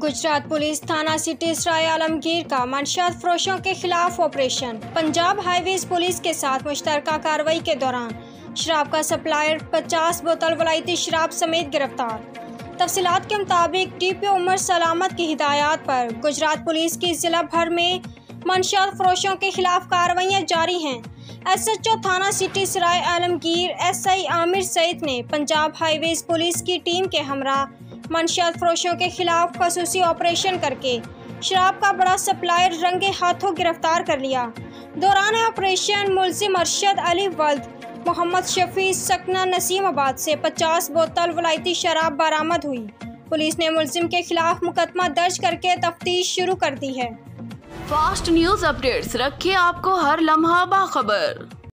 Gujarat police थाना city सराय आलमगीर का मंशियात फरोशों के खिलाफ ऑपरेशन। पंजाब हाईवेज पुलिस के साथ मुश्तरकः कार्रवाई के दौरान शराब का सप्लायर 50 बोतल वलाइती शराब समेत गिरफ्तार। तफसीलात के मुताबिक डीपी उमर सलामत की हिदायत पर गुजरात पुलिस की जिला भर में मंशियात फरोशों के खिलाफ कार्रवाइयाँ जारी हैं। SHO थाना सिटी सराय आलमगीर SI आमिर सईद ने पंजाब हाईवेज पुलिस की टीम के हमरा मंशियात फरोशों के खिलाफ खसूसी ऑपरेशन करके शराब का बड़ा सप्लायर रंगे हाथों गिरफ्तार कर लिया। दौरान ऑपरेशन मुलजिम अरशद अली वल्द मोहम्मद शफी सकना नसीमाबाद से 50 बोतल वलाइती शराब बरामद हुई। पुलिस ने मुलजिम के खिलाफ मुकदमा दर्ज करके तफ्तीश शुरू कर दी है। फास्ट न्यूज अपडेट्स रखे आपको हर लम्हा बाखबर।